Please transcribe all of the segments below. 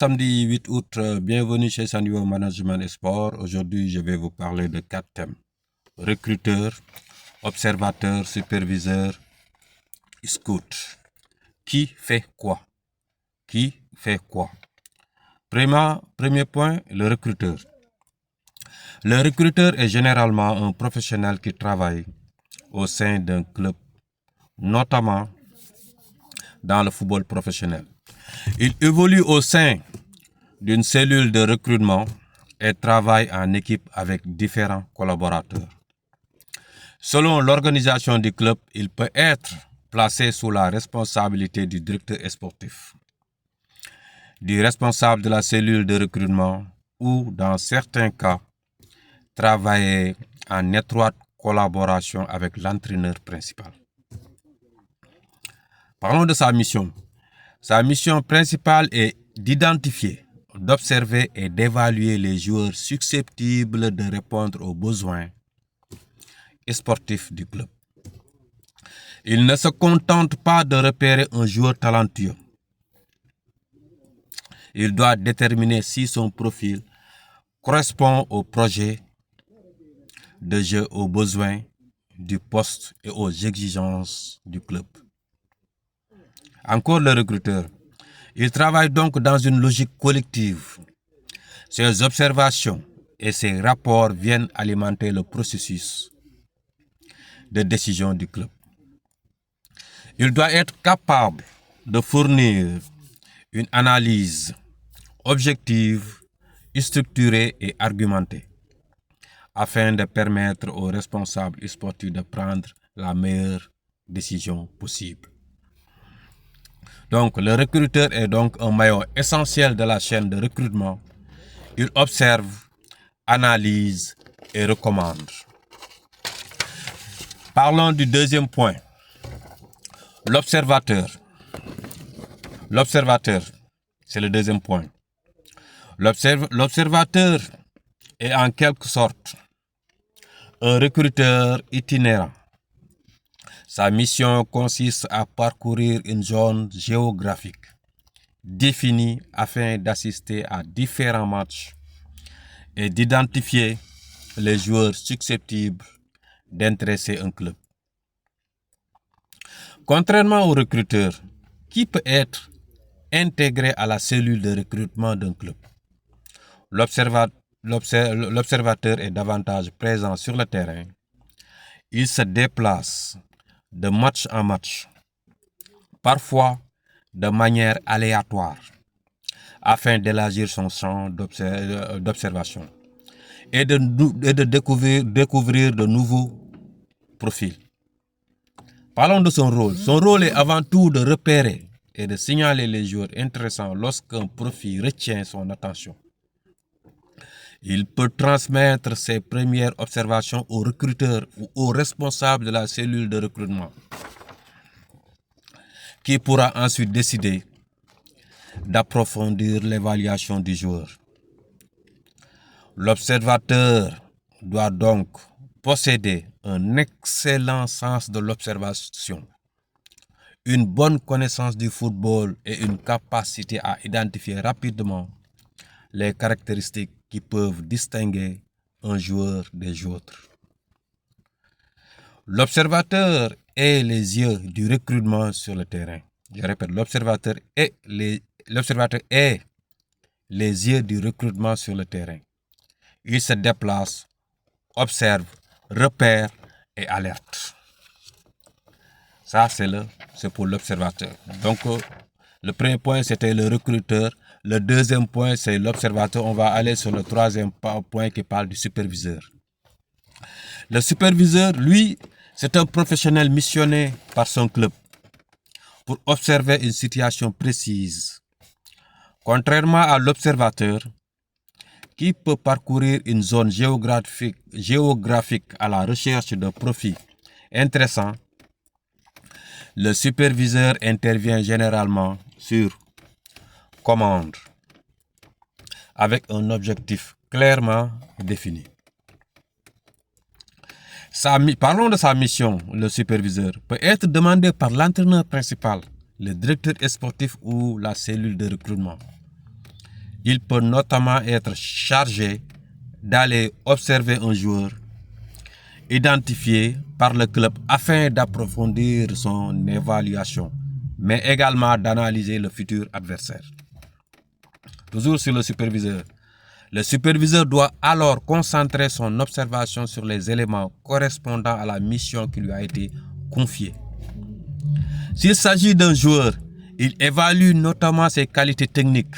Samedi 8 août, bienvenue chez Sanyo Management et Sport. Aujourd'hui, je vais vous parler de 4 thèmes. Recruteur, observateur, superviseur, scout. Qui fait quoi? Qui fait quoi? Premier point, le recruteur. Le recruteur est généralement un professionnel qui travaille au sein d'un club, notamment dans le football professionnel. Il évolue au sein d'une cellule de recrutement et travaille en équipe avec différents collaborateurs. Selon l'organisation du club, il peut être placé sous la responsabilité du directeur sportif, du responsable de la cellule de recrutement ou, dans certains cas, travailler en étroite collaboration avec l'entraîneur principal. Parlons de sa mission. Sa mission principale est d'identifier, d'observer et d'évaluer les joueurs susceptibles de répondre aux besoins sportifs du club. Il ne se contente pas de repérer un joueur talentueux. Il doit déterminer si son profil correspond au projet de jeu, aux besoins du poste et aux exigences du club. Encore le recruteur. Il travaille donc dans une logique collective. Ses observations et ses rapports viennent alimenter le processus de décision du club. Il doit être capable de fournir une analyse objective, structurée et argumentée afin de permettre aux responsables sportifs de prendre la meilleure décision possible. Donc, le recruteur est donc un maillon essentiel de la chaîne de recrutement. Il observe, analyse et recommande. Parlons du deuxième point. L'observateur. L'observateur, c'est le deuxième point. L'observateur est en quelque sorte un recruteur itinérant. Sa mission consiste à parcourir une zone géographique définie afin d'assister à différents matchs et d'identifier les joueurs susceptibles d'intéresser un club. Contrairement au recruteur, qui peut être intégré à la cellule de recrutement d'un club, l'observateur est davantage présent sur le terrain. Il se déplace de match en match, parfois de manière aléatoire, afin d'élargir son champ d'observation et de découvrir de nouveaux profils. Parlons de son rôle. Son rôle est avant tout de repérer et de signaler les joueurs intéressants lorsqu'un profil retient son attention. Il peut transmettre ses premières observations au recruteur ou au responsable de la cellule de recrutement, qui pourra ensuite décider d'approfondir l'évaluation du joueur. L'observateur doit donc posséder un excellent sens de l'observation, une bonne connaissance du football et une capacité à identifier rapidement les caractéristiques qui peuvent distinguer un joueur des autres. L'observateur est les yeux du recrutement sur le terrain. Je répète, l'observateur est les yeux du recrutement sur le terrain. Il se déplace, observe, repère et alerte. Ça, c'est pour l'observateur. Donc, le premier point, c'était le recruteur. Le deuxième point, c'est l'observateur. On va aller sur le troisième point qui parle du superviseur. Le superviseur, lui, c'est un professionnel missionné par son club pour observer une situation précise. Contrairement à l'observateur, qui peut parcourir une zone géographique à la recherche de profits intéressants, le superviseur intervient généralement sur commande, avec un objectif clairement défini. Parlons de sa mission. Le superviseur peut être demandé par l'entraîneur principal, le directeur sportif ou la cellule de recrutement. Il peut notamment être chargé d'aller observer un joueur identifié par le club afin d'approfondir son évaluation, mais également d'analyser le futur adversaire. Toujours sur le superviseur. Le superviseur doit alors concentrer son observation sur les éléments correspondant à la mission qui lui a été confiée. S'il s'agit d'un joueur, il évalue notamment ses qualités techniques,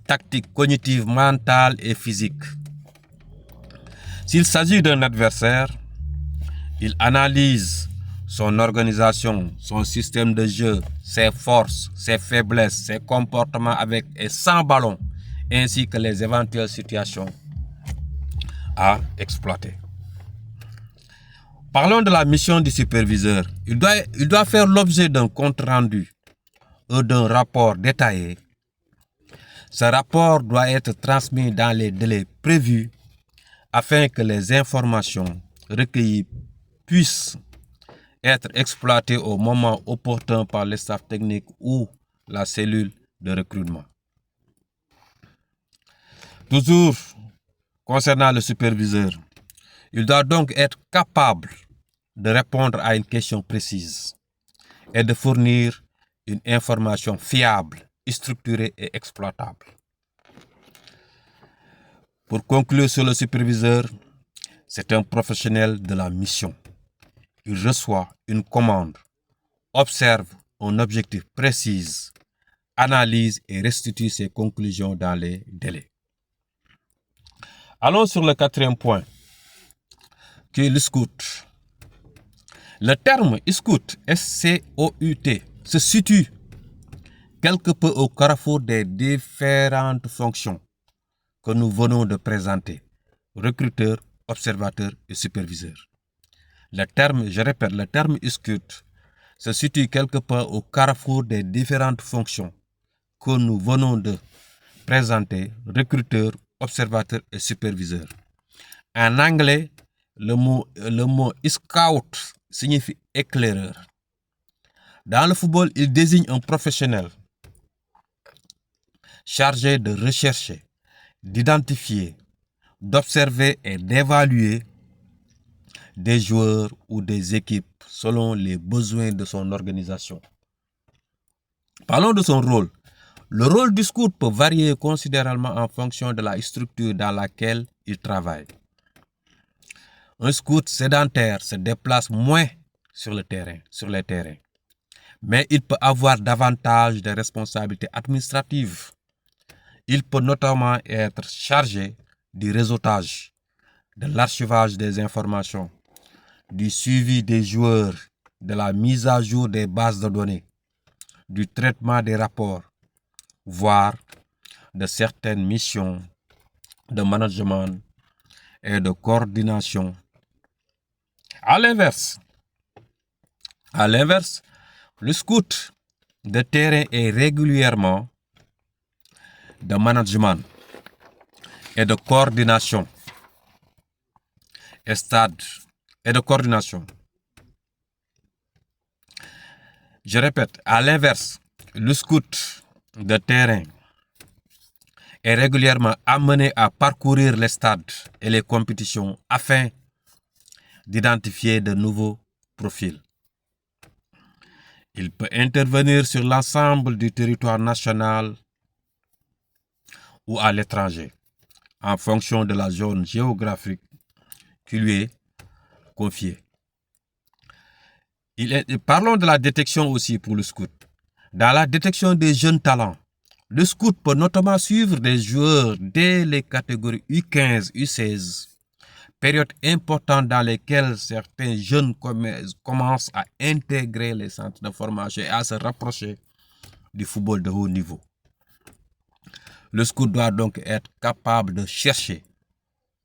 tactiques, cognitives, mentales et physiques. S'il s'agit d'un adversaire, il analyse son organisation, son système de jeu, ses forces, ses faiblesses, ses comportements avec et sans ballon, ainsi que les éventuelles situations à exploiter. Parlons de la mission du superviseur. Il doit faire l'objet d'un compte rendu ou d'un rapport détaillé. Ce rapport doit être transmis dans les délais prévus afin que les informations recueillies puissent être exploitées au moment opportun par le staff technique ou la cellule de recrutement. Toujours concernant le superviseur, il doit donc être capable de répondre à une question précise et de fournir une information fiable, structurée et exploitable. Pour conclure sur le superviseur, c'est un professionnel de la mission. Il reçoit une commande, observe un objectif précis, analyse et restitue ses conclusions dans les délais. Allons sur le quatrième point, qui est le scout. Le terme scout, S-C-O-U-T, se situe quelque peu au carrefour des différentes fonctions que nous venons de présenter, recruteur, observateur et superviseur. Le terme scout se situe quelque peu au carrefour des différentes fonctions que nous venons de présenter, recruteur, observateur et superviseur. En anglais, le mot scout signifie éclaireur. Dans le football, il désigne un professionnel chargé de rechercher, d'identifier, d'observer et d'évaluer des joueurs ou des équipes selon les besoins de son organisation. Parlons de son rôle. Le rôle du scout peut varier considérablement en fonction de la structure dans laquelle il travaille. Un scout sédentaire se déplace moins sur les terrains, mais il peut avoir davantage de responsabilités administratives. Il peut notamment être chargé du réseautage, de l'archivage des informations, du suivi des joueurs, de la mise à jour des bases de données, du traitement des rapports, voire de certaines missions de management et de coordination. À l'inverse, le scout de terrain est régulièrement de management et de coordination Je répète, à l'inverse, le scout de terrain est régulièrement amené à parcourir les stades et les compétitions afin d'identifier de nouveaux profils. Il peut intervenir sur l'ensemble du territoire national ou à l'étranger, en fonction de la zone géographique qui lui est confiée. Parlons de la détection aussi pour le scout. Dans la détection des jeunes talents, le scout peut notamment suivre des joueurs dès les catégories U15, U16, période importante dans lesquelles certains jeunes commencent à intégrer les centres de formation et à se rapprocher du football de haut niveau. Le scout doit donc être capable de chercher,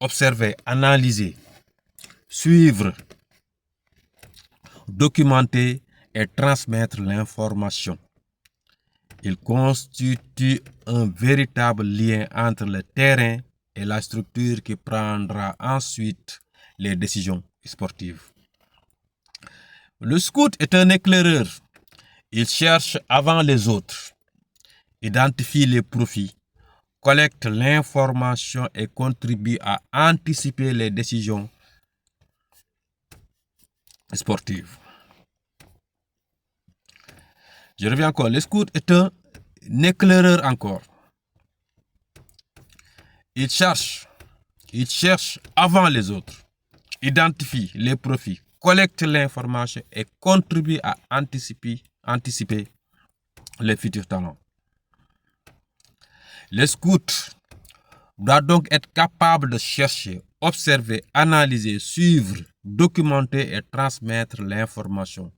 observer, analyser, suivre, documenter et transmettre l'information. Il constitue un véritable lien entre le terrain et la structure qui prendra ensuite les décisions sportives. Le scout est un éclaireur. Il cherche avant les autres, identifie les profits, collecte l'information et contribue à anticiper les décisions sportives. Je reviens encore. Le scout est un éclaireur encore. Il cherche avant les autres, identifie les profits, collecte l'information et contribue à anticiper les futurs talents. Le scout doit donc être capable de chercher, observer, analyser, suivre, documenter et transmettre l'information.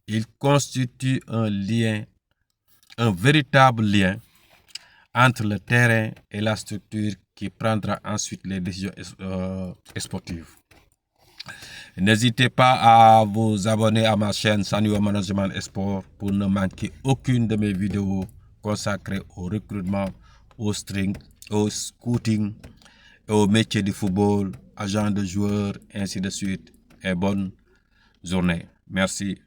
Il constitue un véritable lien entre le terrain et la structure qui prendra ensuite les décisions sportives. N'hésitez pas à vous abonner à ma chaîne Sanyo Management et Sport pour ne manquer aucune de mes vidéos consacrées au recrutement, au scouting, au métier du football, agent de joueurs, ainsi de suite. Et bonne journée. Merci.